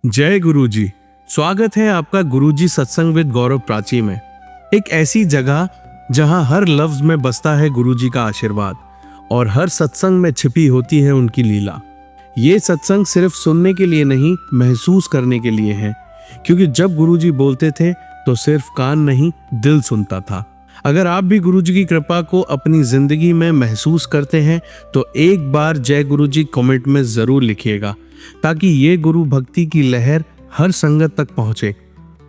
जय गुरु जी। स्वागत है आपका गुरुजी सत्संग विद गौरव प्राची में। एक ऐसी जगह जहां हर लफ्ज में बसता है गुरुजी का आशीर्वाद और हर सत्संग में छिपी होती है उनकी लीला। ये सत्संग सिर्फ सुनने के लिए नहीं, महसूस करने के लिए है, क्योंकि जब गुरुजी बोलते थे तो सिर्फ कान नहीं, दिल सुनता था। अगर आप भी गुरुजी की कृपा को अपनी जिंदगी में महसूस करते हैं तो एक बार जय गुरुजी कमेंट में जरूर लिखिएगा, ताकि ये गुरु भक्ति की लहर हर संगत तक पहुंचे।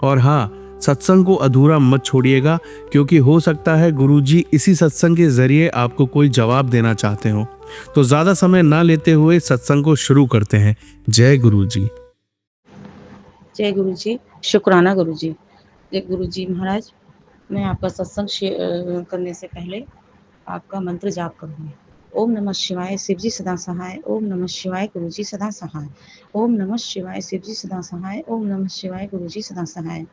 और हाँ, सत्संग को अधूरा मत छोड़िएगा, क्योंकि हो सकता है गुरुजी इसी सत्संग के जरिए आपको कोई जवाब देना चाहते हो। तो ज्यादा समय ना लेते हुए सत्संग को शुरू करते हैं। जय गुरुजी। जय गुरु जी। शुक्राना गुरु जी। जय गुरु जी महाराज, मैं आपका सत्संग करने से पहले आपका मंत्र जाप करूँगी। ओम नमः शिवाय, शिव जी सदा सहाय। ओम नमः शिवाय, गुरु जी सदा सहाय। ओम नमः शिवाय, शिव जी सदा सहाय। ओम नमः शिवाय, गुरु जी सदा सहाय।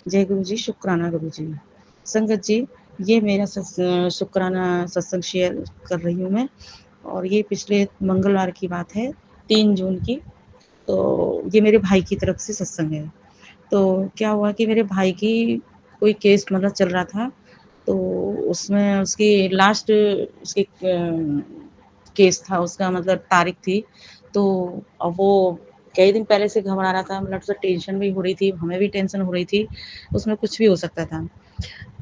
जय गुरु जी। शुक्राना गुरु जी। संगत जी, ये मेरा शुक्राना सत्संग शेयर कर रही हूँ मैं, और ये पिछले मंगलवार की बात है, 3 जून की। तो ये मेरे भाई की तरफ से सत्संग है। तो क्या हुआ कि मेरे भाई की कोई केस मतलब चल रहा था, तो उसमें उसकी लास्ट उसकी केस था, उसका मतलब तारीख थी। तो अब वो कई दिन पहले से घबरा रहा था, मतलब टेंशन भी हो रही थी, हमें भी टेंशन हो रही थी, उसमें कुछ भी हो सकता था।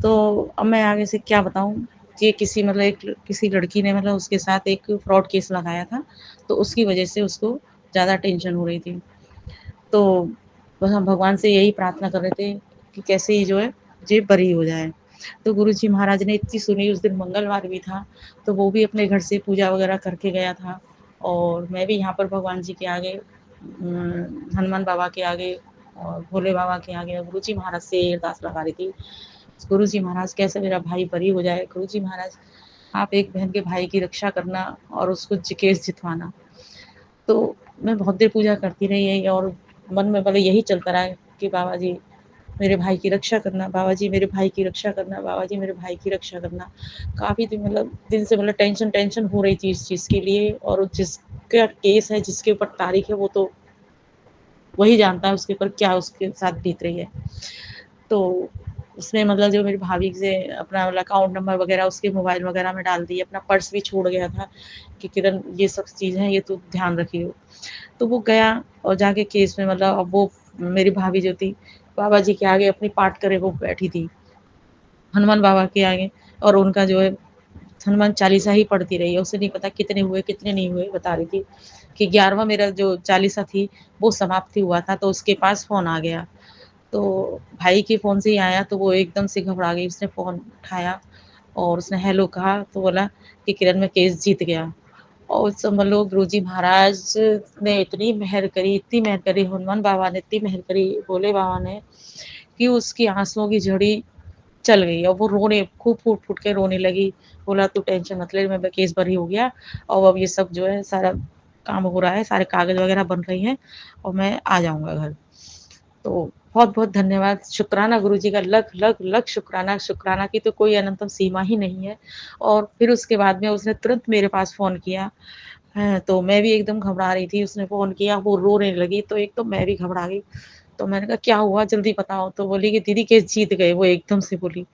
तो अब मैं आगे से क्या बताऊँ कि किसी मतलब किसी लड़की ने मतलब उसके साथ एक फ्रॉड केस लगाया था, तो उसकी वजह से उसको ज़्यादा टेंशन हो रही थी। तो बस हम भगवान से यही प्रार्थना कर रहे थे कि कैसे ही जो है ये बरी हो जाए। तो गुरुजी महाराज ने इतनी सुनी, उस दिन मंगलवार भी था, तो वो भी अपने घर से पूजा वगैरह करके गया था, और मैं भी यहाँ पर भगवान जी के आगे, हनुमान बाबा के आगे और भोले बाबा के आगे गुरुजी महाराज से अरदास लगा रही थी। गुरुजी महाराज, कैसे मेरा भाई बरी हो जाए। गुरुजी महाराज, आप एक बहन के भाई की रक्षा करना और उसको केस जितवाना। तो मैं बहुत देर पूजा करती रही है, और मन में मतलब यही चलता रहा कि बाबा जी मेरे भाई की रक्षा करना, बाबा जी मेरे भाई की रक्षा करना, बाबा जी मेरे भाई की रक्षा करना। काफ़ी दिन मतलब दिन से मतलब टेंशन हो रही थी इस चीज़ के लिए, और जिसका केस है, जिसके ऊपर तारीख है, वो तो वही जानता है उसके ऊपर क्या उसके साथ बीत रही है। तो उसने मतलब जो मेरी भाभी से अपना मतलब अकाउंट नंबर वगैरह उसके मोबाइल वगैरह में डाल दिए, अपना पर्स भी छोड़ गया था कि किरण ये सब चीज़ है, ये तो ध्यान रखियो। तो वो गया और जाके केस में मतलब अब वो मेरी भाभी जो थी, बाबा जी के आगे अपनी पाठ करे वो बैठी थी, हनुमान बाबा के आगे, और उनका जो है हनुमान चालीसा ही पढ़ती रही है। उसे नहीं पता कितने हुए कितने नहीं हुए, बता रही थी कि 11वां मेरा जो चालीसा थी वो समाप्ति हुआ था, तो उसके पास फ़ोन आ गया। तो भाई के फ़ोन से ही आया, तो वो एकदम से घबरा गई, उसने फ़ोन उठाया और उसने हेलो कहा, तो बोला कि किरण मैं केस जीत गया। और समझ लो गुरुजी महाराज ने इतनी मेहर करी, हनुमान बाबा ने इतनी मेहर करी, भोले बाबा ने, कि उसकी आँसुओं की झड़ी चल गई, और वो रोने खूब फूट-फूट के रोने लगी। बोला तू टेंशन मत ले, मैं केस बरी हो गया, और अब ये सब जो है सारा काम हो रहा है, सारे कागज़ वगैरह बन रही हैं, और मैं आ जाऊँगा घर। तो बहुत-बहुत धन्यवाद, शुक्राना गुरुजी का, लख शुक्राना। शुक्राना की तो कोई अनंतम सीमा ही नहीं है। और फिर उसके बाद में उसने तुरंत मेरे पास फ़ोन किया। हैं, तो मैं भी एकदम घबरा रही थी, उसने फ़ोन किया, वो रोने लगी, तो एक तो मैं भी घबरा गई। तो मैंने कहा क्या हुआ जल्दी बताओ, तो बोली कि दीदी केस जीत गए, वो एकदम से बोली।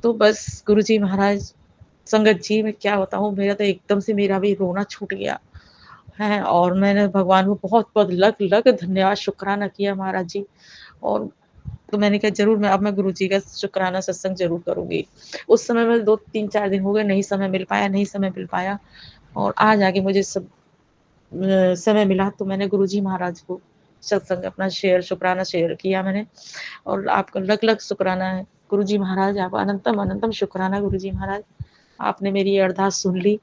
तो बस गुरुजी महाराज, संगत जी, मैं क्या बताऊँ, मेरा तो एकदम से मेरा भी रोना छूट गया है, और मैंने भगवान को बहुत-बहुत लख धन्यवाद शुक्राना किया महाराज जी। और तो मैंने कहा ज़रूर मैं गुरुजी का शुक्राना सत्संग ज़रूर करूँगी। उस समय में 2-3-4 दिन हो गए, नहीं समय मिल पाया, और आज आके मुझे समय मिला, तो मैंने गुरुजी महाराज को सत्संग अपना शुक्राना शेयर किया मैंने, और आपका लख-लख शुक्राना है। गुरुजी महाराज, आपका अनंतम शुक्राना गुरुजी महाराज। आपने मेरी ये अरदास सुन ली,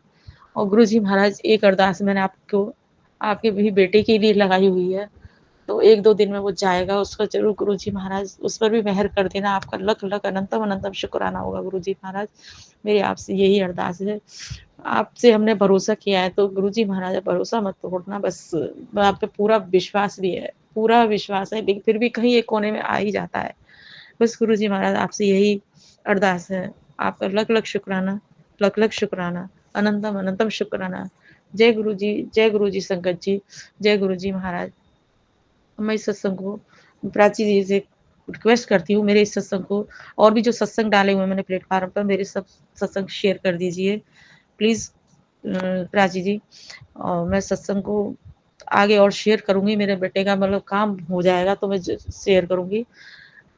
और गुरुजी महाराज, एक अरदास मैंने आपको आपके भी बेटे के लिए लगाई हुई है, तो 1-2 दिन में वो जाएगा, उसका ज़रूर गुरुजी महाराज उस पर भी मेहर कर देना। आपका लख-लख अनंतम शुक्राना होगा गुरुजी महाराज। मेरी आपसे यही अरदास है। आपसे हमने भरोसा किया है, तो गुरुजी महाराज भरोसा मत तोड़ना, बस आप पे पूरा विश्वास भी है, पूरा विश्वास है, लेकिन फिर भी कहीं एक कोने में आ ही जाता है। बस गुरुजी महाराज आपसे यही अरदास है। आपका लख-लख शुक्राना, लख-लख शुक्राना, अनंतम शुक्राना। जय गुरु जी संगत जी, जय गुरुजी महाराज। मैं इस सत्संग को प्राची जी से रिक्वेस्ट करती हूँ, मेरे इस सत्संग को और भी जो सत्संग डाले हुए हैं मैंने प्लेटफ़ॉर्म पर, मेरे सब सत्संग शेयर कर दीजिए प्लीज़ प्राची जी। और मैं सत्संग को आगे और शेयर करूँगी, मेरे बेटे का मतलब काम हो जाएगा तो मैं शेयर करूँगी।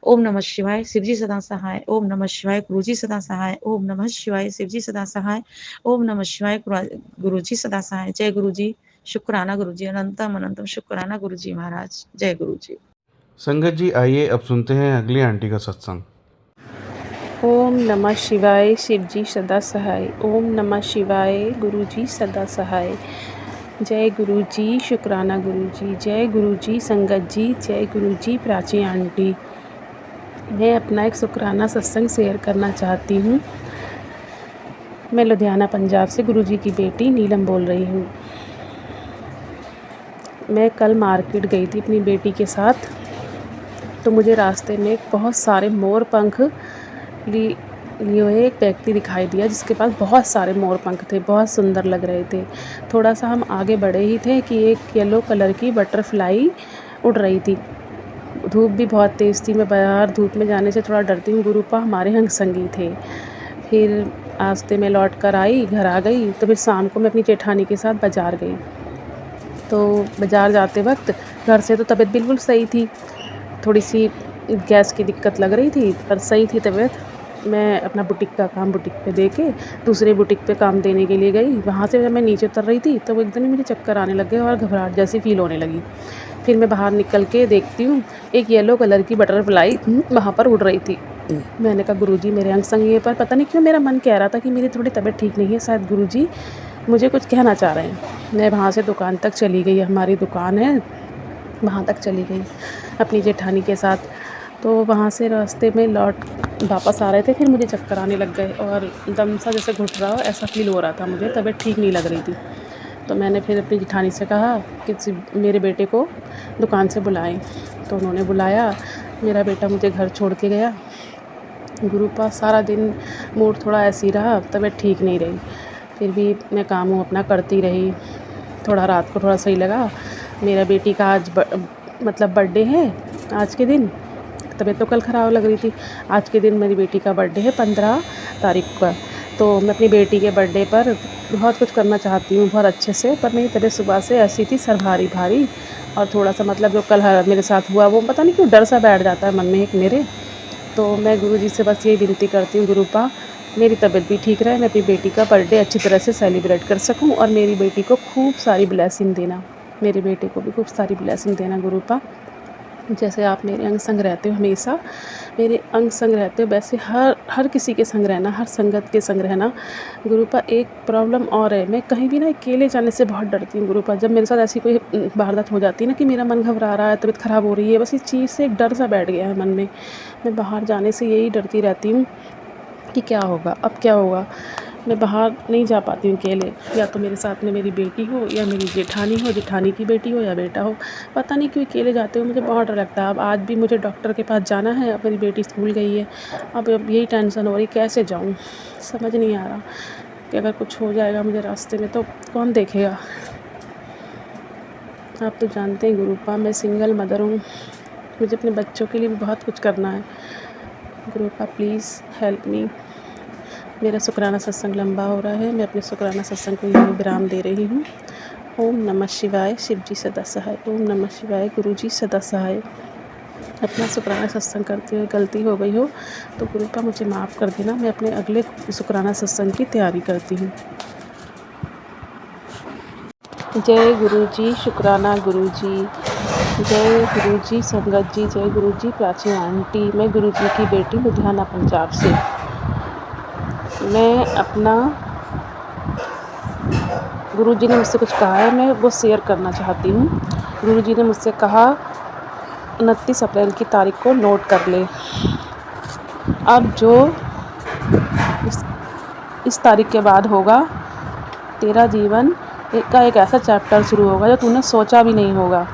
ओम नमः शिवाय, शिवजी सदा सहाय। ओम नमः शिवाय, गुरुजी सदा सहाय। ओम नमः शिवाय, शिवजी सदा सहाय। ओम नमः शिवाय, गुरुजी सदा सहाय। जय गुरुजी, शुक्राना गुरुजी, अनंतम अनंतम शुक्राना गुरुजी महाराज। जय गुरुजी। संगत जी, आइए अब सुनते हैं अगली आंटी का सत्संग। ओम नमः शिवाय, शिवजी सदा सहाय। ओम नमः शिवाय, गुरुजी सदा सहाय। जय गुरुजी, शुक्राना गुरुजी। जय गुरुजी, संगत जी। जय गुरुजी, प्राची आंटी। मैं अपना एक शुक्राना सत्संग शेयर करना चाहती हूँ। मैं लुधियाना पंजाब से गुरुजी की बेटी नीलम बोल रही हूँ। मैं कल मार्केट गई थी अपनी बेटी के साथ, तो मुझे रास्ते में बहुत सारे मोर पंख लिए हुए एक व्यक्ति दिखाई दिया जिसके पास बहुत सारे मोर पंख थे, बहुत सुंदर लग रहे थे। थोड़ा सा हम आगे बढ़े ही थे कि एक येलो कलर की बटरफ्लाई उड़ रही थी। धूप भी बहुत तेज़ थी, मैं बाहर धूप में जाने से थोड़ा डरती हूँ। गुरुपा हमारे अंग संगी थे। फिर रास्ते में लौट कर आई, घर आ गई, तो फिर शाम को मैं अपनी जेठानी के साथ बाज़ार गई। तो बाज़ार जाते वक्त घर से तो तबीयत बिल्कुल सही थी, थोड़ी सी गैस की दिक्कत लग रही थी पर सही थी तबीयत। मैं अपना बुटीक का काम बुटीक पे दे के दूसरे बुटीक पे काम देने के लिए गई। वहाँ से जब मैं नीचे उतर रही थी तो वो एकदम ही मुझे चक्कर आने लग गए और घबराहट जैसी फ़ील होने लगी। फिर मैं बाहर निकल के देखती हूँ, एक येलो कलर की बटरफ्लाई वहाँ पर उड़ रही थी। मैंने कहा गुरुजी मेरे अंग संग ये, पर पता नहीं क्यों मेरा मन कह रहा था कि मेरी थोड़ी तबीयत ठीक नहीं है, शायद गुरुजी मुझे कुछ कहना चाह रहे हैं। मैं वहाँ से दुकान तक चली गई, हमारी दुकान है वहाँ तक चली गई अपनी जेठानी के साथ। तो वहाँ से रास्ते में लौट वापस आ रहे थे, फिर मुझे चक्कर आने लग गए और दम सा जैसे घुट रहा हो ऐसा फ़ील हो रहा था, मुझे तबीयत ठीक नहीं लग रही थी। तो मैंने फिर अपनी जेठानी से कहा कि मेरे बेटे को दुकान से बुलाएं। तो उन्होंने बुलाया, मेरा बेटा मुझे घर छोड़ के गया। गुरुपा सारा दिन मूड थोड़ा ऐसे ही रहा, तबीयत ठीक नहीं रही। फिर भी मैं काम अपना करती रही। थोड़ा रात को थोड़ा सही लगा। मेरा बेटी का आज मतलब बर्थडे है आज के दिन। तबीयत तो कल ख़राब लग रही थी। आज के दिन मेरी बेटी का बर्थडे है 15 तारीख का। तो मैं अपनी बेटी के बर्थडे पर बहुत कुछ करना चाहती हूँ बहुत अच्छे से, पर मेरी तबीयत सुबह से ऐसी थी सर भारी भारी, और थोड़ा सा मतलब जो कल मेरे साथ हुआ वो पता नहीं क्यों डर सा बैठ जाता है मन में एक मेरे। तो मैं गुरुजी से बस यही विनती करती हूँ, गुरुपा मेरी तबीयत भी ठीक रहे, मैं अपनी बेटी का बर्थडे अच्छी तरह से सेलिब्रेट कर सकूँ और मेरी बेटी को खूब सारी ब्लेसिंग देना, मेरे बेटे को भी खूब सारी ब्लेसिंग देना गुरुपा। जैसे आप मेरे अंग संग रहते हो, हमेशा मेरे अंग संग रहते हो, वैसे हर किसी के संग रहना, हर संगत के संग रहना गुरुपा। एक प्रॉब्लम और है, मैं कहीं भी ना अकेले जाने से बहुत डरती हूँ गुरुपा। जब मेरे साथ ऐसी कोई वारदात हो जाती है ना कि मेरा मन घबरा रहा है, तबीयत ख़राब हो रही है, बस इस चीज़ से एक डर सा बैठ गया है मन में। मैं बाहर जाने से यही डरती रहती हूँ कि क्या होगा, अब क्या होगा। मैं बाहर नहीं जा पाती हूँ अकेले, या तो मेरे साथ में मेरी बेटी हो या मेरी जेठानी हो, जेठानी की बेटी हो या बेटा हो। पता नहीं क्यों अकेले जाते हुए मुझे बहुत डर लगता है। अब आज भी मुझे डॉक्टर के पास जाना है, अब मेरी बेटी स्कूल गई है। अब यही टेंशन हो रही कैसे जाऊँ, समझ नहीं आ रहा कि अगर कुछ हो जाएगा मुझे रास्ते में तो कौन देखेगा। आप तो जानते हैं गुरुपा मैं सिंगल मदर हूँ, मुझे अपने बच्चों के लिए भी बहुत कुछ करना है। गुरुपा प्लीज़ हेल्प मी। मेरा शुक्राना सत्संग लंबा हो रहा है, मैं अपने शुक्राना सत्संग को यहीं विराम दे रही हूँ। ओम नमः शिवाय, शिवजी सदा सहाय। ओम नमः शिवाय, गुरुजी सदा सहाय। अपना शुक्राना सत्संग करते हुए गलती हो गई हो तो गुरुपा मुझे माफ़ कर देना, मैं अपने अगले शुक्राना सत्संग की तैयारी करती हूँ। जय गुरुजी, शुक्राना गुरुजी। जय गुरुजी संगत जी, जय गुरुजी प्राची आंटी। मैं गुरुजी की बेटी लुधियाना पंजाब से। मैं अपना गुरुजी ने मुझसे कुछ कहा है, मैं वो शेयर करना चाहती हूँ। गुरुजी ने मुझसे कहा 29 अप्रैल की तारीख को नोट कर ले। अब जो इस तारीख के बाद होगा, तेरा जीवन एक ऐसा चैप्टर शुरू होगा जो तूने सोचा भी नहीं होगा।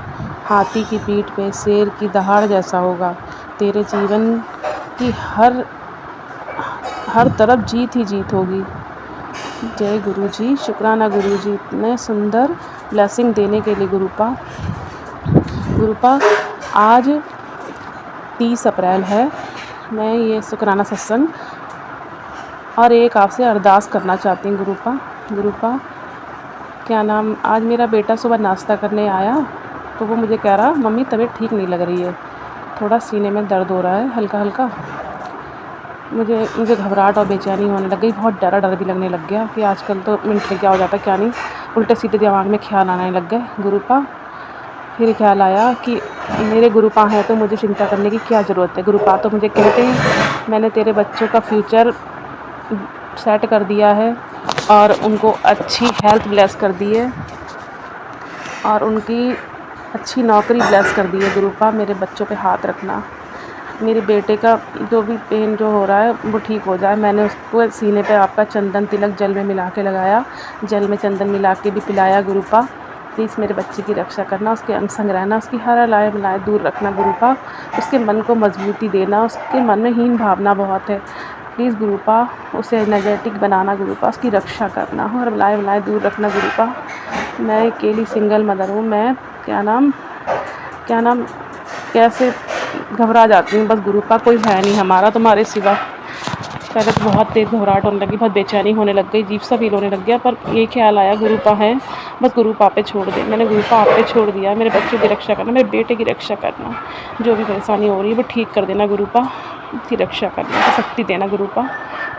हाथी की पीठ पे शेर की दहाड़ जैसा होगा। तेरे जीवन की हर तरफ जीत ही जीत होगी। जय गुरुजी, शुक्राना गुरुजी, इतने सुंदर ब्लेसिंग देने के लिए गुरुपा। गुरुपा आज 30 अप्रैल है। मैं ये शुक्राना सत्संग और एक आपसे अरदास करना चाहती हूँ गुरुपा क्या नाम, आज मेरा बेटा सुबह नाश्ता करने आया तो वो मुझे कह रहा, मम्मी तबीयत ठीक नहीं लग रही है, थोड़ा सीने में दर्द हो रहा है हल्का हल्का। मुझे घबराहट और बेचैनी होने लग गई, बहुत डर भी लगने लग गया कि आजकल तो मिनट में क्या हो जाता क्या नहीं, उल्टे सीधे दिमाग में ख्याल आने लग गए गुरुपा। फिर ख्याल आया कि मेरे गुरुपा हैं तो मुझे चिंता करने की क्या ज़रूरत है। गुरुपा तो मुझे कहते हैं मैंने तेरे बच्चों का फ्यूचर सेट कर दिया है और उनको अच्छी हेल्थ ब्लेस कर दी है और उनकी अच्छी नौकरी ब्लेस कर दी है। गुरुपा मेरे बच्चों पे हाथ रखना, मेरे बेटे का जो भी पेन जो हो रहा है वो ठीक हो जाए। मैंने उसको सीने पे आपका चंदन तिलक जल में मिला के लगाया, जल में चंदन मिला के भी पिलाया। गुरुपा प्लीज़ मेरे बच्चे की रक्षा करना, उसके अंग संग रहना, उसकी हर लाए मिलाए दूर रखना गुरुपा, उसके मन को मजबूती देना, उसके मन में हीन भावना बहुत है। प्लीज़ गुरुपा उसे एनर्जेटिक बनाना गुरुपा, उसकी रक्षा करना और लाए मिलाए दूर रखना गुरुपा। मैं अकेली सिंगल मदर हूँ, मैं क्या नाम कैसे घबरा जाती हूँ बस गुरुपा, कोई है नहीं हमारा तुम्हारे सिवा। पहले तो बहुत तेज़ घबराहट होने लगी, बहुत बेचैनी होने लग गई, अजीब सा फील होने लग गया, पर ये ख्याल आया गुरुपा है, बस गुरुपा पे छोड़ दे। मैंने गुरुपा आप पे छोड़ दिया, मेरे बच्चों की रक्षा करना, मेरे बेटे की रक्षा करना, जो भी परेशानी हो रही है वो ठीक कर देना गुरुपा, उसकी रक्षा करना, शक्ति देना गुरुपा,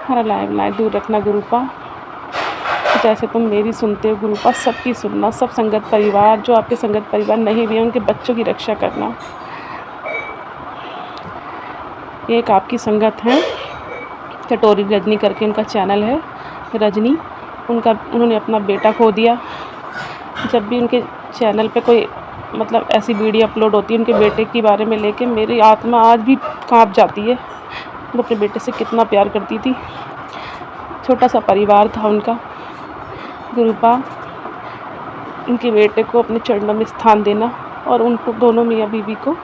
हर लाए मिलाए दूर रखना गुरुपा। जैसे तुम मेरी सुनते हो गुरुपा, सबकी सुनना, सब संगत परिवार जो आपके संगत परिवार नहीं भी हैं उनके बच्चों की रक्षा करना। एक आपकी संगत है कटोरी रजनी करके उनका चैनल है, रजनी, उन्होंने अपना बेटा खो दिया। जब भी उनके चैनल पे कोई मतलब ऐसी वीडियो अपलोड होती है उनके बेटे के बारे में लेके, मेरी आत्मा आज भी कांप जाती है। वो अपने बेटे से कितना प्यार करती थी, छोटा सा परिवार था उनका। गुरुपा उनके बेटे को अपने चरणों में स्थान देना और उनको दोनों मियाँ बीवी को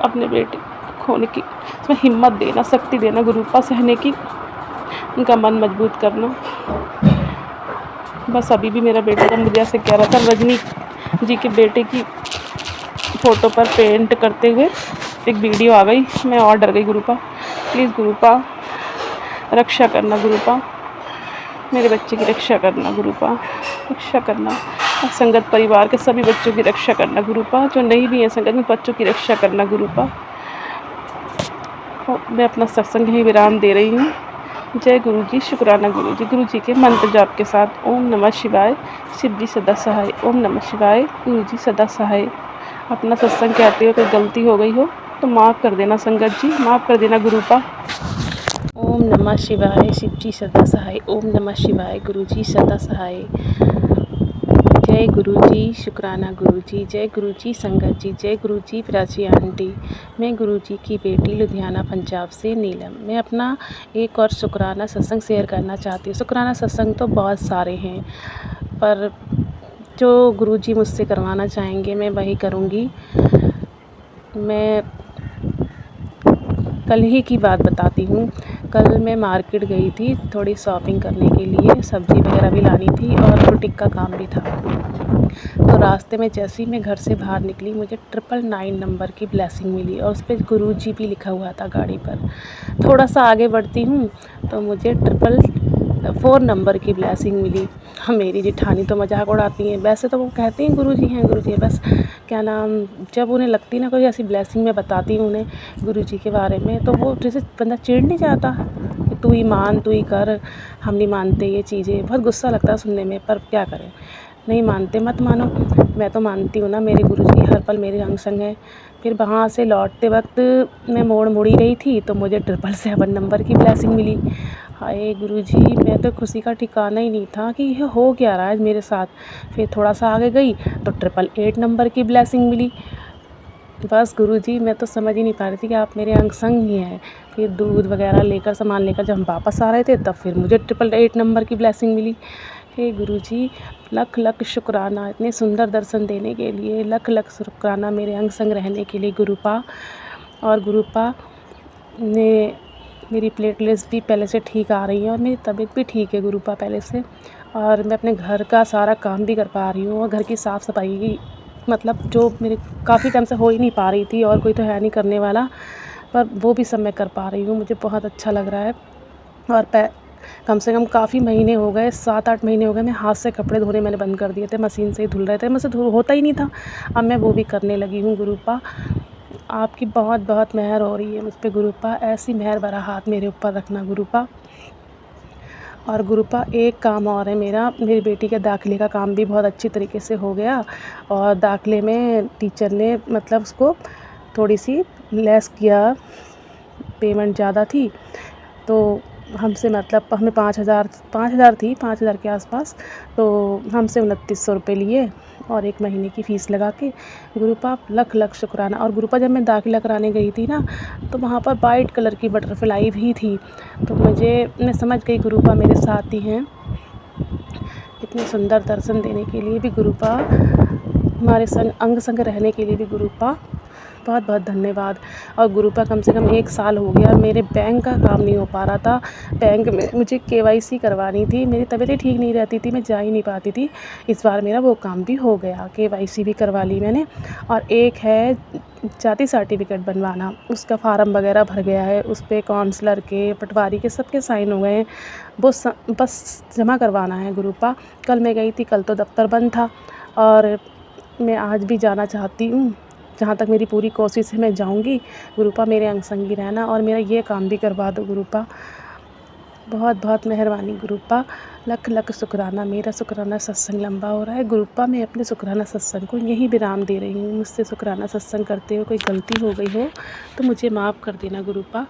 अपने बेटे खोने की उसमें हिम्मत देना, शक्ति देना गुरुपा, सहने की, उनका मन मजबूत करना। बस अभी भी मेरा बेटा मुझे ऐसे कह रहा था, रजनी जी के बेटे की फ़ोटो पर पेंट करते हुए एक वीडियो आ गई, मैं और डर गई गुरुपा। प्लीज़ गुरुपा रक्षा करना गुरुपा, मेरे बच्चे की रक्षा करना गुरुपा, रक्षा करना, और संगत परिवार के सभी बच्चों की रक्षा करना गुरुपा, जो नहीं भी हैं संगत में बच्चों की रक्षा करना गुरुपा। मैं अपना सत्संग यहीं विराम दे रही हूँ। जय गुरु जी, शुक्राना गुरु जी के मंत्र जाप के साथ। ओम नमः शिवाय, शिव जी सदा सहाय। ओम नमः शिवाय, गुरु जी सदा सहाय। अपना सत्संग कहते हो कोई गलती हो गई हो तो माफ़ कर देना संगत जी, माफ़ कर देना गुरुपा। ओम नमः शिवाय, शिव जी सदा सहाय। ओम नमः शिवाय, गुरु जी सदा सहाय। जय गुरु जी, शुक्राना गुरु जी, जय गुरु जी संगत जी, जय गुरु जी प्राची आंटी। मैं गुरु जी की बेटी लुधियाना पंजाब से नीलम। मैं अपना एक और शुक्राना सत्संग शेयर करना चाहती हूँ। शुक्राना सत्संग तो बहुत सारे हैं, पर जो गुरु जी मुझसे करवाना चाहेंगे मैं वही करूँगी। मैं कल ही की बात बताती हूँ। कल मैं मार्केट गई थी थोड़ी शॉपिंग करने के लिए, सब्ज़ी वगैरह भी लानी थी और बुटीक का काम भी था। तो रास्ते में जैसे ही मैं घर से बाहर निकली, मुझे 999 नंबर की ब्लेसिंग मिली और उस पर गुरु जी भी लिखा हुआ था गाड़ी पर। थोड़ा सा आगे बढ़ती हूँ तो मुझे 444 नंबर की ब्लेसिंग मिली। मेरी जेठानी तो मजाक उड़ाती हैं, वैसे तो वो कहती हैं गुरु जी हैं, बस क्या नाम, जब उन्हें लगती ना कोई ऐसी ब्लेसिंग मैं बताती हूँ उन्हें गुरु जी के बारे में, तो वो जैसे बंदा चिढ़ नहीं जाता कि तू ही मान, तू ही कर, हम नहीं मानते ये चीज़ें। बहुत गुस्सा लगता है सुनने में, पर क्या करें, नहीं मानते मत मानो, मैं तो मानती हूँ ना, मेरे गुरुजी हर पल मेरे अंग संग है। फिर वहाँ से लौटते वक्त मैं मुड़ी रही थी तो मुझे 777 नंबर की ब्लेसिंग मिली। हाय गुरुजी, मैं तो खुशी का ठिकाना ही नहीं था कि यह हो क्या रहा है मेरे साथ। फिर थोड़ा सा आगे गई तो 888 नंबर की ब्लेसिंग मिली। बस गुरुजी, मैं तो समझ ही नहीं पा रही थी कि आप मेरे अंग संग ही हैं। फिर दूध वगैरह लेकर, सामान लेकर जब हम वापस आ रहे थे तब फिर मुझे 888 नंबर की ब्लेसिंग मिली। हे गुरुजी, लख लख शुक्राना इतने सुंदर दर्शन देने के लिए, लख लख शुक्राना मेरे अंग संग रहने के लिए गुरुपा। और गुरुपा ने मेरी प्लेटलेट्स भी पहले से ठीक आ रही हैं और मेरी तबीयत भी ठीक है गुरुपा पहले से, और मैं अपने घर का सारा काम भी कर पा रही हूँ और घर की साफ़ सफाई मतलब जो मेरे काफ़ी टाइम से हो ही नहीं पा रही थी और कोई तो है नहीं करने वाला, पर वो भी सब मैं कर पा रही हूँ। मुझे बहुत अच्छा लग रहा है। और कम से कम काफ़ी महीने हो गए, 7-8 महीने हो गए मैं हाथ से कपड़े धोने मैंने बंद कर दिए थे, मशीन से ही धुल रहे थे, मुझसे होता ही नहीं था। अब मैं वो भी करने लगी हूँ गुरूपा। आपकी बहुत बहुत मेहर हो रही है मुझ पे गुरूपा, ऐसी मेहर भरा हाथ मेरे ऊपर रखना गुरूपा। और गुरूपा एक काम और है मेरा, मेरी बेटी के दाखिले का काम भी बहुत अच्छी तरीके से हो गया। और दाखिले में टीचर ने मतलब उसको थोड़ी सी लेस किया, पेमेंट ज़्यादा थी, तो हमसे मतलब हमें 5,000 थी, 5,000 के आसपास, तो हमसे 2900 रुपये लिए और 1 महीने की फ़ीस लगा के। गुरूपा लख लख शुक्राना। और गुरूपा जब मैं दाखिला कराने गई थी ना, तो वहाँ पर वाइट कलर की बटरफ्लाई भी थी, तो मैं समझ गई गुरूपा मेरे साथ ही हैं। इतने सुंदर दर्शन देने के लिए भी गुरूपा, हमारे संग अंग संग रहने के लिए भी गुरूपा बहुत बहुत धन्यवाद। और गुरूपा कम से कम 1 साल हो गया, मेरे बैंक का काम नहीं हो पा रहा था। बैंक में मुझे केवाईसी करवानी थी, मेरी तबीयत ठीक नहीं रहती थी, मैं जा ही नहीं पाती थी। इस बार मेरा वो काम भी हो गया, केवाईसी भी करवा ली मैंने। और एक है जाति सर्टिफिकेट बनवाना, उसका फार्म वगैरह भर गया है, उस पे काउंसलर के, पटवारी के सबके साइन हो गए हैं। वो बस जमा करवाना है गुरूपा। कल मैं गई थी, कल तो दफ्तर बंद था, और मैं आज भी जाना चाहती हूँ। जहाँ तक मेरी पूरी कोशिश है मैं जाऊँगी। गुरूपा मेरे अंग संगी रहना और मेरा ये काम भी करवा दो गुरूपा। बहुत बहुत मेहरबानी गुरूपा, लख लख शुक्राना। मेरा शुक्राना सत्संग लंबा हो रहा है गुरूपा। मैं अपने शुक्राना सत्संग को यहीं विराम दे रही हूँ। मुझसे शुक्राना सत्संग करते हुए कोई गलती हो गई हो तो मुझे माफ़ कर देना गुरूपा।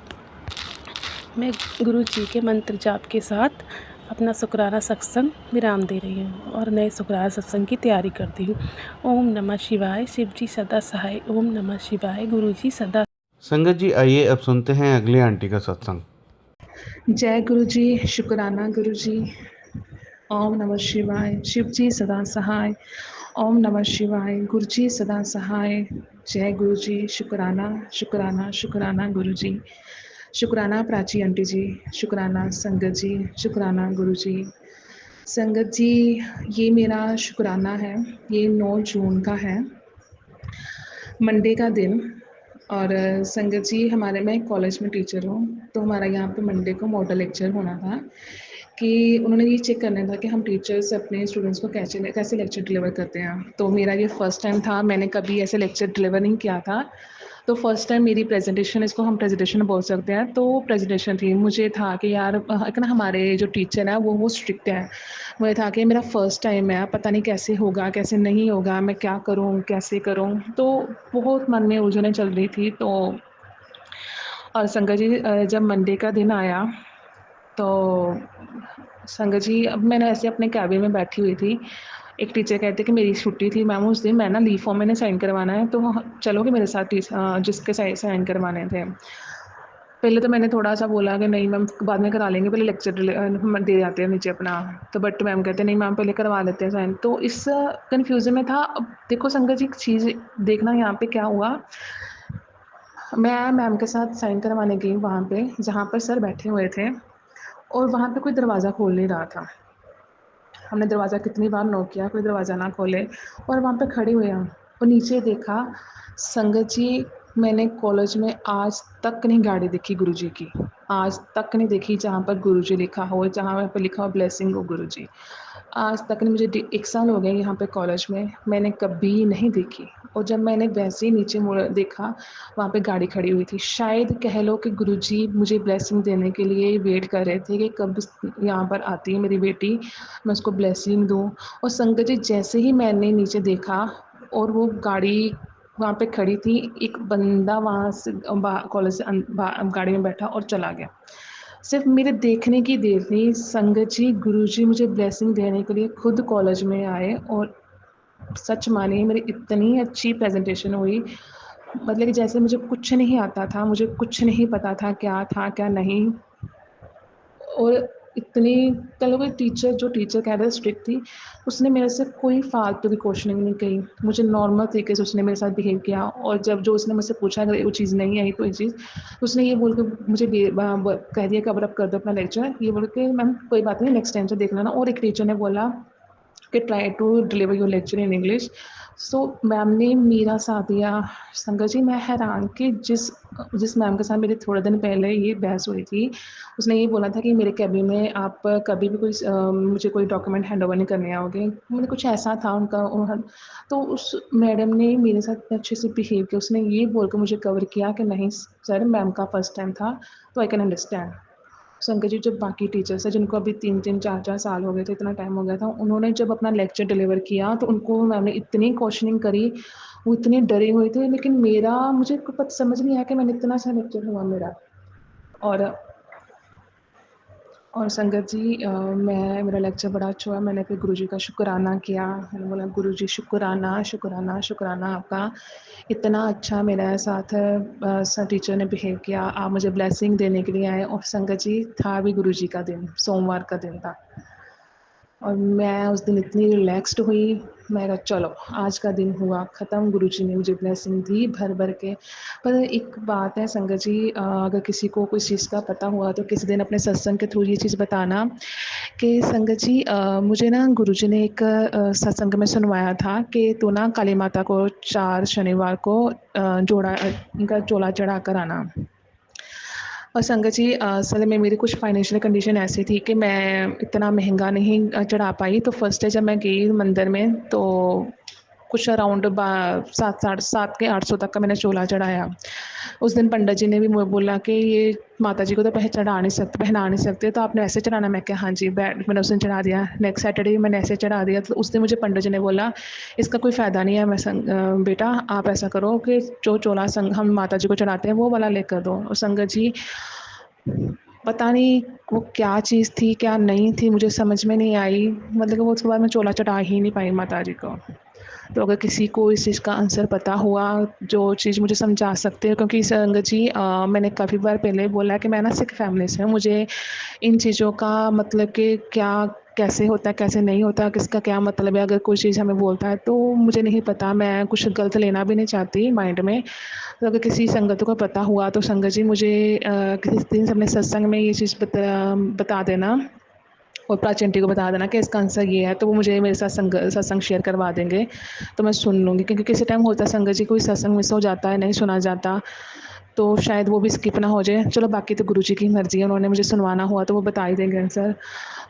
मैं गुरु जी के मंत्र जाप के साथ अपना शुक्राना सत्संग विराम दे रही हूँ और नए शुक्राना सत्संग की तैयारी करती हूँ। ओम नमः शिवाय। शिव जी सदा सहाय। ओम नमः शिवाय। गुरु जी सदा। संगत जी, आइए अब सुनते हैं अगली आंटी का सत्संग। जय गुरु जी, शुक्राना गुरु जी। ओम नमः शिवाय। शिव जी सदा सहाय। ओम नमः शिवाय। गुरु जी सदा सहाय। जय गुरु जी, शुक्राना शुक्राना शुक्राना गुरु जी। शुक्राना प्राची आंटी जी, शुक्राना संगत जी, शुक्राना गुरु जी। संगत जी, ये मेरा शुक्राना है, ये 9 जून का है, मंडे का दिन। और संगत जी, हमारे मैं कॉलेज में टीचर हूँ, तो हमारा यहाँ पे मंडे को मॉडल लेक्चर होना था कि उन्होंने ये चेक करना था कि हम टीचर्स अपने स्टूडेंट्स को कैसे कैसे लेक्चर डिलीवर करते हैं। तो मेरा ये फर्स्ट टाइम था, मैंने कभी ऐसे लेक्चर डिलीवर नहीं किया था, तो फर्स्ट टाइम मेरी प्रेजेंटेशन, इसको हम प्रेजेंटेशन बोल सकते हैं, तो प्रेजेंटेशन थी। मुझे था कि यार एक ना हमारे जो टीचर हैं वो स्ट्रिक्ट हैं, मुझे था कि मेरा फर्स्ट टाइम है, पता नहीं कैसे होगा कैसे नहीं होगा, मैं क्या करूँ कैसे करूँ, तो बहुत मन में उलझनें चल रही थी। तो और संगत जी, जब मंडे का दिन आया तो संगत जी, अब मैंने ऐसे अपने कैबिन में बैठी हुई थी, एक टीचर कहते कि मेरी छुट्टी थी मैम उस दिन, मैं ना लीव फॉर्म मैंने साइन करवाना है, तो चलोगे मेरे साथ जिसके साइन करवाने थे। पहले तो मैंने थोड़ा सा बोला कि नहीं मैम बाद में करा लेंगे, पहले लेक्चर दे जाते हैं नीचे अपना, तो बट मैम कहते नहीं मैम पहले करवा लेते हैं साइन। तो इस कन्फ्यूज़न में था। अब देखो संगत जी, एक चीज़ देखना यहाँ पे क्या हुआ, मैं मैम के साथ साइन करवाने गई वहाँ पे जहाँ पर सर बैठे हुए थे, और वहाँ पे कोई दरवाज़ा खोल नहीं रहा था। हमने दरवाज़ा कितनी बार नॉक किया, कोई दरवाज़ा ना खोले, और वहाँ पे खड़े हुए हम, और नीचे देखा संगत जी, मैंने कॉलेज में आज तक नहीं गाड़ी देखी गुरुजी की, आज तक नहीं देखी जहाँ पर गुरुजी लिखा हो, जहाँ पे लिखा हो ब्लेसिंग हो गुरुजी, आज तक नहीं। मुझे 1 साल हो गए यहाँ पे कॉलेज में, मैंने कभी नहीं देखी। और जब मैंने वैसे ही नीचे मुड़ देखा, वहाँ पे गाड़ी खड़ी हुई थी, शायद कह लो कि गुरुजी मुझे ब्लेसिंग देने के लिए वेट कर रहे थे कि कब यहाँ पर आती है मेरी बेटी, मैं उसको ब्लेसिंग दूँ। और संगत जी, जैसे ही मैंने नीचे देखा और वो गाड़ी वहाँ पे खड़ी थी, एक बंदा वहाँ से कॉलेज से गाड़ी में बैठा और चला गया। सिर्फ मेरे देखने की देर थी संगत जी, गुरुजी मुझे ब्लेसिंग देने के लिए खुद कॉलेज में आए, और सच मानिए मेरी इतनी अच्छी प्रेजेंटेशन हुई, मतलब कि जैसे मुझे कुछ नहीं आता था, मुझे कुछ नहीं पता था क्या था क्या नहीं। और इतनी चलो कोई टीचर, जो टीचर कह रहे स्ट्रिक्ट थी, उसने मेरे से कोई फालतू की क्वेश्चनिंग नहीं की, मुझे नॉर्मल तरीके से उसने मेरे साथ बिहेव किया। और जब जो उसने मुझसे पूछा अगर वो चीज़ नहीं आई कोई चीज़, उसने ये बोल के मुझे कह दिया कवर अप कर दो अपना लेक्चर, ये बोल के मैम कोई बात नहीं नेक्स्ट टाइम से देख लेना। और एक टीचर ने बोला कि try to deliver your lecture in English. So ma'am ने मेरा साथ दिया। संगत जी, मैं हैरान कि जिस मैम के साथ मेरी थोड़े दिन पहले ये बहस हुई थी, उसने ये बोला था कि मेरे कैबिन में आप कभी भी मुझे कोई डॉक्यूमेंट हैंड ओवर नहीं करने आओगे। मतलब कुछ ऐसा था उनका तो उस मैडम ने मेरे साथ इतने अच्छे से बिहेव किया। उसने ये बोल के मुझे कवर किया कि नहीं सर, मैम का फर्स्ट टाइम था तो आई कैन अंडरस्टैंड। संगत जी, जब बाकी टीचर्स हैं जिनको अभी 3-3 4-4 साल हो गए थे, इतना टाइम हो गया था, उन्होंने जब अपना लेक्चर डिलीवर किया तो उनको मैम ने इतनी क्वेश्चनिंग करी, वो इतने डरे हुए थे। लेकिन मुझे कुछ समझ नहीं आया कि मैंने इतना अच्छा लेक्चर हुआ मेरा। और संगत जी, मेरा लेक्चर बड़ा अच्छा हुआ। मैंने फिर गुरुजी का शुक्राना किया। मैंने बोला गुरुजी शुक्राना, शुक्राना, शुक्राना आपका, इतना अच्छा मेरे साथ सर टीचर ने बिहेव किया। आप मुझे ब्लेसिंग देने के लिए आए। और संगत जी, था भी गुरुजी का दिन, सोमवार का दिन था। और मैं उस दिन इतनी रिलैक्स्ड हुई। मैं कहा चलो आज का दिन हुआ ख़त्म, गुरुजी ने मुझे ब्लेसिंग दी भर भर के। पर एक बात है संगत जी, अगर किसी को कोई चीज़ का पता हुआ तो किसी दिन अपने सत्संग के थ्रू ये चीज़ बताना कि संगत जी, मुझे ना गुरुजी ने एक सत्संग में सुनवाया था कि तू ना काली माता को 4 शनिवार को उनका चोला चढ़ा कर आना। और संगत जी, असल में मेरी कुछ फाइनेंशियल कंडीशन ऐसी थी कि मैं इतना महंगा नहीं चढ़ा पाई। तो फर्स्ट डे जब मैं गई मंदिर में तो कुछ अराउंड 7 के 800 तक का मैंने चोला चढ़ाया। उस दिन पंडित जी ने भी मुझे बोला कि ये माता जी को तो पहना नहीं सकते, तो आपने ऐसे चढ़ाना। मैं कहा हाँ जी, मैंने उस दिन चढ़ा दिया। नेक्स्ट सैटरडे भी मैंने ऐसे चढ़ा दिया। तो उस दिन मुझे पंडित जी ने बोला इसका कोई फ़ायदा नहीं है। बेटा आप ऐसा करो कि जो चोला हम माता जी को चढ़ाते हैं वो वाला लेकर दो। और संगत जी, पता नहीं वो क्या चीज़ थी क्या नहीं थी, मुझे समझ में नहीं आई। मतलब कि वो उसके बाद मैं चोला चढ़ा ही नहीं पाई माता जी को। तो अगर किसी को इस चीज़ का आंसर पता हुआ, जो चीज़ मुझे समझा सकते हो, क्योंकि संगत जी, मैंने काफ़ी बार पहले बोला कि मैं ना सिख फैमिली से हूँ। मुझे इन चीज़ों का मतलब कि क्या कैसे होता है कैसे नहीं होता, किसका क्या मतलब है, अगर कोई चीज़ हमें बोलता है तो मुझे नहीं पता। मैं कुछ गलत लेना भी नहीं चाहती माइंड में। तो अगर किसी संगत को पता हुआ तो संगत जी मुझे किसी दिन अपने सत्संग में ये चीज़ बता देना और प्राची आंटी को बता देना कि इसका आंसर ये है। तो वो मुझे मेरे साथ सत्संग शेयर करवा देंगे तो मैं सुन लूँगी। क्योंकि किसी टाइम होता है संगत जी, कोई सत्संग मिस हो जाता है, नहीं सुना जाता, तो शायद वो भी स्किप ना हो जाए। चलो बाकी तो गुरुजी की मर्ज़ी है, उन्होंने मुझे सुनवाना हुआ तो वो बता ही देंगे आंसर।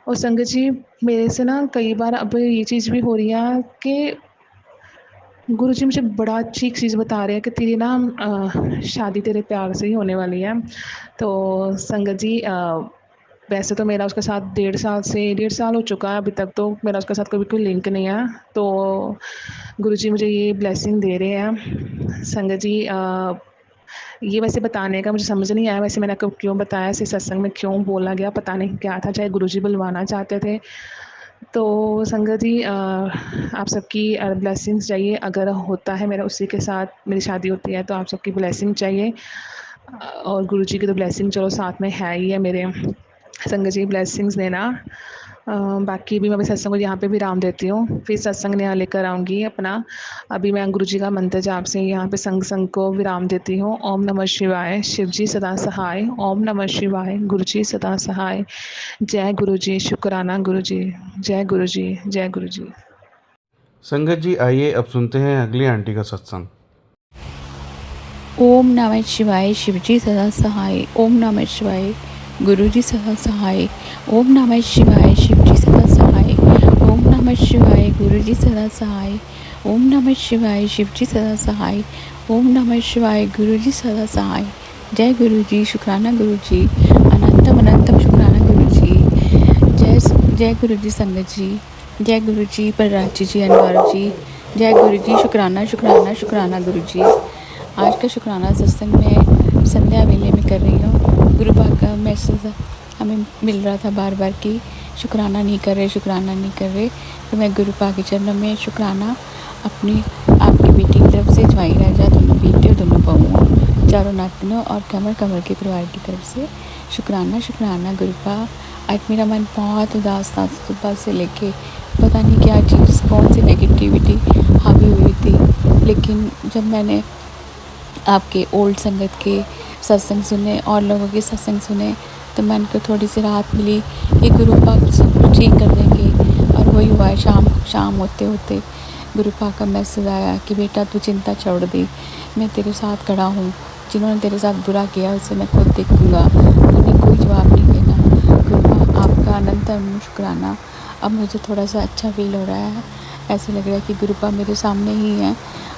और संगत जी, मेरे से ना कई बार अब ये चीज़ भी हो रही है कि गुरुजी मुझे बड़ा अच्छी एक चीज़ बता रहे हैं कि तेरी ना शादी तेरे प्यार से ही होने वाली है। तो संगत जी, वैसे तो मेरा उसके साथ 1.5 साल हो चुका है। अभी तक तो मेरा उसके साथ कोई लिंक नहीं है। तो गुरुजी मुझे ये ब्लेसिंग दे रहे हैं। संगत जी, ये वैसे बताने का मुझे समझ नहीं आया, वैसे मैंने आपको क्यों बताया, इसे सत्संग में क्यों बोला गया पता नहीं क्या था, चाहे गुरुजी बुलवाना चाहते थे। तो संगत जी, आप सबकी ब्लेसिंग्स चाहिए। अगर होता है मेरा उसी के साथ मेरी शादी होती है तो आप सबकी ब्लेसिंग चाहिए। और गुरुजी की तो ब्लेसिंग चलो साथ में है ही है मेरे। संगत जी ब्लेसिंग्स देना। बाकी भी मैं अभी सत्संग को यहाँ पे विराम देती हूँ, फिर सत्संग नया लेकर आऊँगी अपना। अभी मैं गुरुजी का मंत्र जाप से यहाँ पे संग को विराम देती हूँ। ओम नमः शिवाय, शिव जी सदा सहाय। ओम नमः शिवाय, गुरु जी सदा सहाय। जय गुरु जी, शुक्राना गुरु जी। जय गुरु जी, जय गुरु जी। संगत जी, आइए अब सुनते हैं अगली आंटी का सत्संग। ओम नमः शिवाय, शिवजी सदा सहाय। ओम नमः शिवाय, गुरुजी सदा सहाय। ओम नमः शिवाय, शिवजी सदा सहाय। ओम नमः शिवाय, गुरुजी सदा सहाय। ओम नमः शिवाय, शिवजी सदा सहाय। ओम नमः शिवाय, गुरुजी सदा सहाय। जय गुरुजी, शुक्राना गुरुजी। अनंतम अनंतम शुक्राना गुरुजी। जय गुरुजी संगत जी। जय गुरुजी प्रराची जी, अनवर जी। जय गुरुजी, शुक्राना शुक्राना शुक्राना गुरुजी। आज का शुक्राना सत्संग में संध्या वेले में कर रही हूँ। गुरु बाबा का मैसेज हमें मिल रहा था बार बार कि शुक्राना नहीं कर रहे, शुक्राना नहीं कर रहे। तो मैं गुरु बाबा के चरणों में शुक्राना आपकी बेटी की तरफ से, ज्वाई राजा, दोनों बेटे और दोनों बहुओं, चारों नातिनों और कमर के परिवार की तरफ से शुक्राना शुक्राना गुरु बाबा। आज मेरा मन बहुत उदास था, सुबह से लेके पता नहीं क्या चीज़, कौन सी नेगेटिविटी हावी हुई थी। लेकिन जब मैंने आपके ओल्ड संगत के सत्संग सुने और लोगों के सत्संग सुने तो मन को थोड़ी सी राहत मिली कि गुरु पाक सब कुछ ठीक कर देंगे और वो वही हुआ है, शाम होते होते गुरुपा का मैसेज आया कि बेटा तू चिंता छोड़ दे, मैं तेरे साथ खड़ा हूँ, जिन्होंने तेरे साथ बुरा किया उसे मैं खुद देखूँगा, तूने कोई जवाब नहीं देना। गुरुपा आपका अनंत अनंत शुक्राना। अब मुझे थोड़ा सा अच्छा फील हो रहा है, ऐसे लग रहा है कि गुरुपा मेरे सामने ही हैं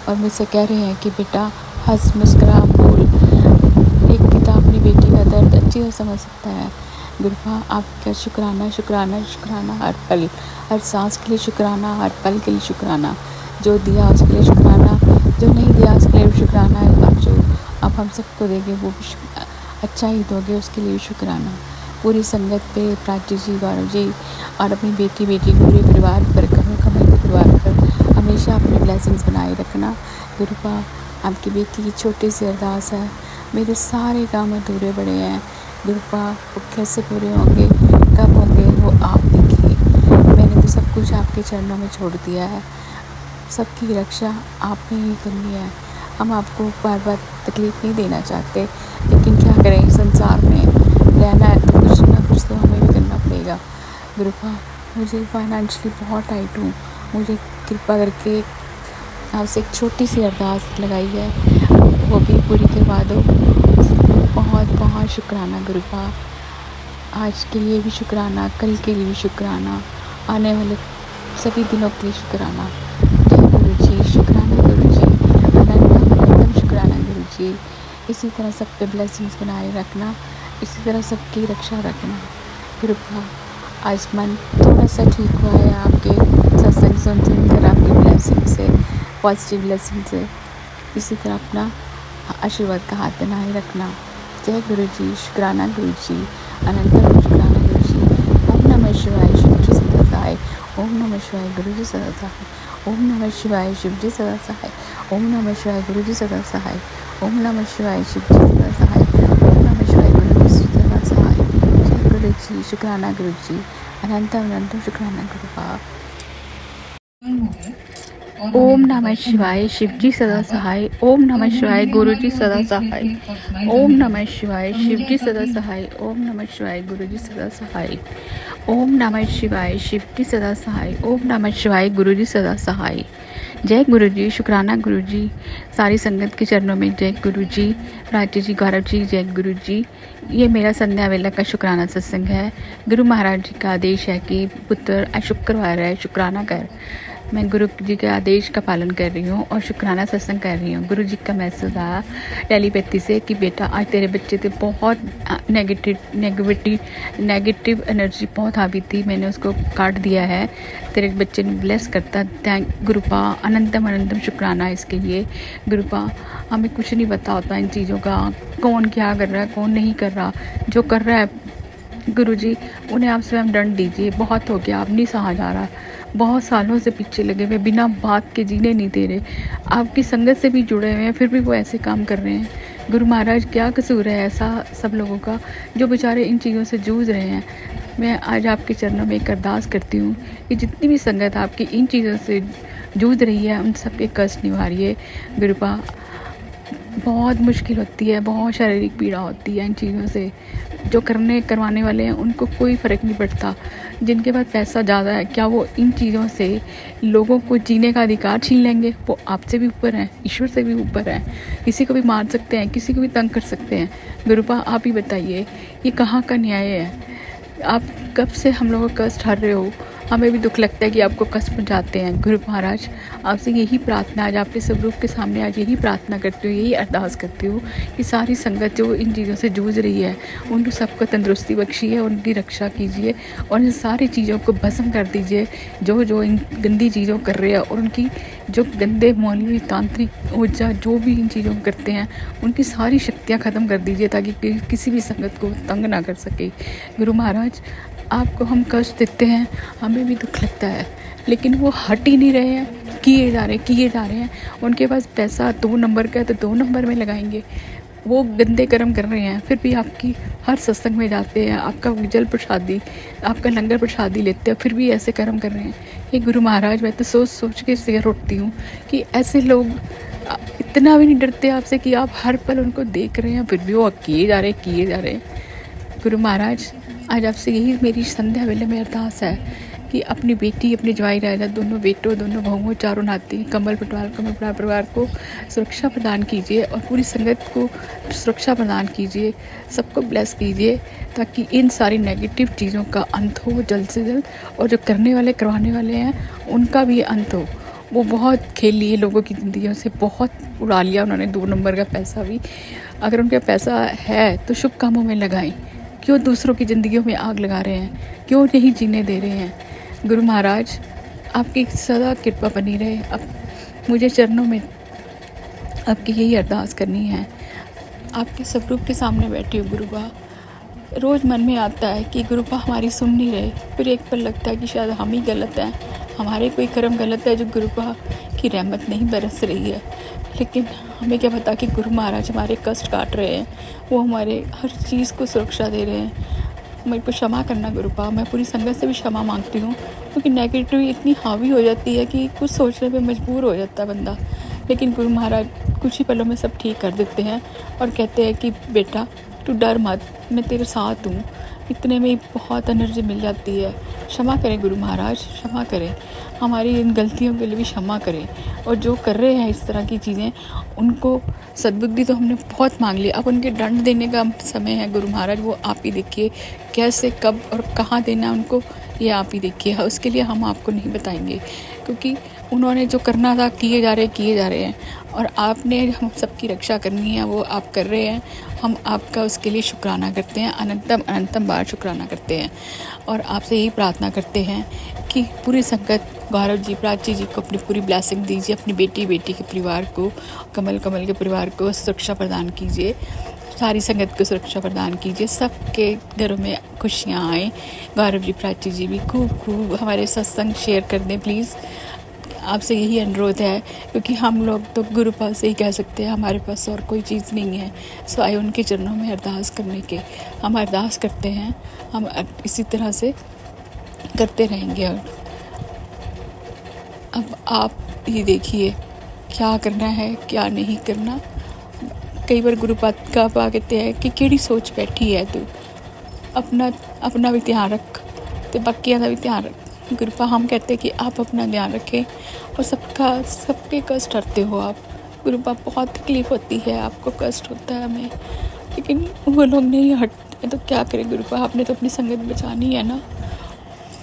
और मुझसे कह रहे हैं कि बेटा हंस मुस्कुरा बोल। एक पिता अपनी बेटी का दर्द अच्छी तरह समझ सकता है। गुरुपा आपका शुक्राना शुक्राना शुक्राना, हर पल हर सांस के लिए शुक्राना, हर पल के लिए शुक्राना। जो दिया उसके लिए शुक्राना, जो नहीं दिया उसके लिए भी शुक्राना है। अब जो आप हम सबको देंगे वो भी अच्छा ही दोगे, उसके लिए भी शुक्राना। पूरी संगत पे प्राची जी, गौरव जी और अपनी बेटी पूरे परिवार पर, कमल के परिवार पर हमेशा अपनी ब्लेसिंग्स बनाए रखना। गुरुपा आपकी बेटी की छोटी सी अरदास है, मेरे सारे काम अधूरे पड़े हैं गुरुपा, वो कैसे पूरे होंगे, कब होंगे वो आप देखिए। मैंने तो सब कुछ आपके चरणों में छोड़ दिया है, सबकी रक्षा आपने ही करनी है। हम आपको बार बार तकलीफ़ नहीं देना चाहते, लेकिन क्या करें, संसार में रहना है तो कुछ ना कुछ तो हमें भी करना पड़ेगा। गुरुपा मुझे फाइनेंशियली बहुत टाइट हूँ, मुझे कृपा करके आपसे एक छोटी सी अरदास लगाई है, वो भी पूरी करवा दो। बहुत बहुत शुक्राना गुरुपा, आज के लिए भी शुक्राना, कल के लिए भी शुक्राना, आने वाले सभी दिनों के लिए शुक्राना। जय गुरु जी, शुक्राना गुरु जी, अनंतम शुक्राना गुरु जी। इसी तरह सब पे ब्लेसिंग्स बनाए रखना, इसी तरह सबकी रक्षा रखना। गुरुपा आज मन थोड़ा सा ठीक हुआ है आपके सत्संग सुनकर, आपकी ब्लेसिंग से, पॉजिटिव ब्लेसिंग से। इसी तरह अपना आशीर्वाद का हाथ बनाए रखना। जय गुरु जी, शुक्राना गुरु जी, अनंतम शुक्राना गुरु जी। ओम नमः शिवाय, शिव जी सदा सहाय। ओम नमः शिवाय, गुरु जी सदा सहाय। ओम नमः शिवाय, शिव जी सदा सहाय। ओम नमः शिवाय, गुरु जी सदा सहाय। ओम नमः शिवाय, शिव जी सदा सहाय। ओम नमः शिवाय, गुरु जी सदा सहाय। जय गुरु जी, शुक्राना गुरु जी, अनंतम अनंतम शुक्राना गुरुपा। ओम नमः शिवाय, शिव जी सदा सहाय। ओम नमः शिवाय, गुरु जी सदा सहाय। ओम नमः शिवाय, शिव जी सदा सहाय। ओम नमः शिवाय, गुरु जी सदा सहाय। ओम नमः शिवाय, शिव जी सदा सहाय। ओम नमः शिवाय, गुरु जी सदा सहाय। जय गुरु जी, शुक्राना गुरु जी। सारी संगत के चरणों में जय गुरु जी, प्राची जी, गौरव जी, जय गुरु जी। ये मेरा संध्या वेला का शुक्राना सत्संग है। गुरु महाराज जी का आदेश है कि पुत्र शुक्रवार है, शुक्राना कर। मैं गुरु जी के आदेश का पालन कर रही हूँ और शुक्राना सत्संग कर रही हूँ। गुरु जी का मैसेज आया टेलीपैथी से कि बेटा आज तेरे बच्चे पे बहुत नेगेटिव एनर्जी बहुत हावी थी, मैंने उसको काट दिया है, तेरे बच्चे ने ब्लेस करता। थैंक गुरुपा, अनंतम अनंतम शुक्राना इसके लिए। गुरुपा हमें कुछ नहीं पता होता इन चीज़ों का, कौन क्या कर रहा है कौन नहीं कर रहा, जो कर रहा है गुरु जी उन्हें आप स्वयं दंड दीजिए। बहुत हो गया, अब नहीं सहा जा रहा, बहुत सालों से पीछे लगे हुए, बिना बात के जीने नहीं दे रहे, आपकी संगत से भी जुड़े हुए हैं फिर भी वो ऐसे काम कर रहे हैं। गुरु महाराज क्या कसूर है ऐसा सब लोगों का जो बेचारे इन चीज़ों से जूझ रहे हैं। मैं आज आपके चरणों में एक अरदास करती हूँ कि जितनी भी संगत आपकी इन चीज़ों से जूझ रही है उन सब के कष्ट निवारिए। गुरुपा बहुत मुश्किल होती है, बहुत शारीरिक पीड़ा होती है इन चीज़ों से, जो करवाने वाले हैं उनको कोई फ़र्क नहीं पड़ता। जिनके पास पैसा ज़्यादा है क्या वो इन चीज़ों से लोगों को जीने का अधिकार छीन लेंगे? वो आपसे भी ऊपर हैं, ईश्वर से भी ऊपर हैं, किसी को भी मार सकते हैं, किसी को भी तंग कर सकते हैं। गुरुपा आप ही बताइए ये कहाँ का न्याय है? आप कब से हम लोगों का कष्ट हर रहे हो, हमें भी दुख लगता है कि आपको कष्ट पहुँचाते हैं। गुरु महाराज आपसे यही प्रार्थना, आज आपके स्वरूप के सामने आज यही प्रार्थना करती हूँ, यही अरदास करती हूँ कि सारी संगत जो इन चीज़ों से जूझ रही है उनको सबको तंदुरुस्ती बख्शिए, उनकी रक्षा कीजिए और इन सारी चीज़ों को भस्म कर दीजिए जो इन गंदी चीज़ों कर रहे हैं, और उनकी जो गंदे मौलवी तांत्रिक ऊर्जा जो भी इन चीज़ों को करते हैं उनकी सारी शक्तियाँ ख़त्म कर दीजिए ताकि किसी भी संगत को तंग ना कर सके। गुरु महाराज आपको हम कष्ट देते हैं, हमें भी दुख लगता है, लेकिन वो हट ही नहीं रहे हैं, किए जा रहे हैं। उनके पास पैसा 2 नंबर का है तो 2 नंबर में लगाएंगे, वो गंदे कर्म कर रहे हैं, फिर भी आपकी हर सत्संग में जाते हैं, आपका जल प्रसादी, आपका लंगर प्रसादी लेते हैं, फिर भी ऐसे कर्म कर रहे हैं। ये गुरु महाराज मैं तो सोच के सिर उठती हूँ कि ऐसे लोग इतना भी नहीं डरते आपसे कि आप हर पल उनको देख रहे हैं, फिर भी वो किए जा रहे हैं। गुरु महाराज आज आपसे यही मेरी संध्या वेले में अरदास है कि अपनी बेटी, अपने जवाई राजा, दोनों बेटों, दोनों बहुओं, चारों नाती, कमल पटवार परिवार को सुरक्षा प्रदान कीजिए और पूरी संगत को सुरक्षा प्रदान कीजिए, सबको ब्लेस कीजिए ताकि इन सारी नेगेटिव चीज़ों का अंत हो जल्द से जल्द, और जो करने वाले, करवाने वाले हैं उनका भी अंत हो। वो बहुत खेल लिए लोगों की ज़िंदगियों से, बहुत उड़ा लिया उन्होंने 2 नंबर का पैसा भी। अगर उनके पैसा है तो शुभ कामों में लगाएं, क्यों दूसरों की ज़िंदगियों में आग लगा रहे हैं, क्यों नहीं जीने दे रहे हैं। गुरु महाराज आपकी सदा कृपा बनी रहे। अब मुझे चरणों में आपकी यही अरदास करनी है। आपके स्वरूप के सामने बैठी हूँ गुरुबा। रोज़ मन में आता है कि गुरुबा हमारी सुन नहीं रहे, फिर एक पल लगता है कि शायद हम ही गलत हैं, हमारे कोई कर्म गलत है जो गुरुबा की रहमत नहीं बरस रही है। लेकिन हमें क्या पता कि गुरु महाराज हमारे कष्ट काट रहे हैं, वो हमारे हर चीज़ को सुरक्षा दे रहे हैं। मेरे को क्षमा करना गुरुबा, मैं पूरी संगत से भी क्षमा मांगती हूँ, क्योंकि नेगेटिव इतनी हावी हो जाती है कि कुछ सोचने पे मजबूर हो जाता है बंदा। लेकिन गुरु महाराज कुछ ही पलों में सब ठीक कर देते हैं और कहते हैं कि बेटा तू डर मत, मैं तेरे साथ हूँ। इतने में ही बहुत एनर्जी मिल जाती है। क्षमा करें गुरु महाराज, क्षमा करें, हमारी इन गलतियों के लिए भी क्षमा करें। और जो कर रहे हैं इस तरह की चीज़ें, उनको सद्बुद्धि तो हमने बहुत मांग ली, अब उनके दंड देने का समय है गुरु महाराज। वो आप ही देखिए कैसे, कब और कहाँ देना है उनको, ये आप ही देखिए। उसके लिए हम आपको नहीं बताएंगे, क्योंकि उन्होंने जो करना था किए जा रहे हैं, और आपने हम सबकी रक्षा करनी है, वो आप कर रहे हैं। हम आपका उसके लिए शुक्राना करते हैं, अनंतम बार शुक्राना करते हैं। और आपसे यही प्रार्थना करते हैं कि पूरी संगत गौरव जी, प्राची जी को अपनी पूरी ब्लेसिंग दीजिए, अपनी बेटी के परिवार को, कमल के परिवार को सुरक्षा प्रदान कीजिए, सारी संगत को सुरक्षा प्रदान कीजिए, सबके घरों में खुशियाँ आएँ। गौरव जी, प्राची जी भी खूब हमारे सत्संग शेयर कर दें प्लीज़, आपसे यही अनुरोध है, क्योंकि हम लोग तो गुरु पास से ही कह सकते हैं, हमारे पास और कोई चीज़ नहीं है सिवाय उनके चरणों में अरदास करने के। हम अरदास करते हैं, हम इसी तरह से करते रहेंगे। और अब आप ही देखिए क्या करना है, क्या नहीं करना। कई बार गुरु पाद का पा कहते हैं कि केड़ी सोच बैठी है तू, अपना भी ध्यान रख तो बाकियां का भी ध्यान रख। गुरुपा हम कहते हैं कि आप अपना ध्यान रखें और सबके कष्ट हरते हो आप। गुरुपा बहुत तकलीफ़ होती है, आपको कष्ट होता है हमें, लेकिन वो लोग नहीं हटते, तो क्या करें गुरुपा, आपने तो अपनी संगत बचानी है ना।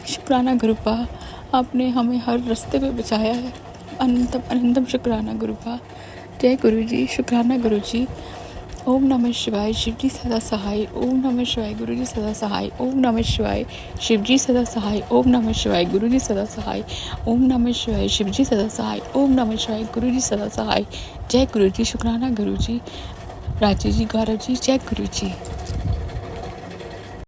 शुक्राना गुरुपा, आपने हमें हर रास्ते पे बचाया है। अनंतम शुक्राना गुरुपा। जय गुरु जी, शुक्राना गुरु जी। ओम नमः शिवाय, शिव जी सदा सहाय। ओम नमः शिवाय, गुरु जी सदा सहाय। ओम नमः शिवाय, शिव जी सदा सहाय। ओम नमः शिवाय, गुरु जी सदा सहाय। ओम नमः शिवाय, शिव जी सदा सहाय। ओम नमः शिवाय, गुरु जी सदा सहाय। जय गुरु जी, शुक्राना गुरु जी, राजी जी, गौरव जी, जय गुरु जी।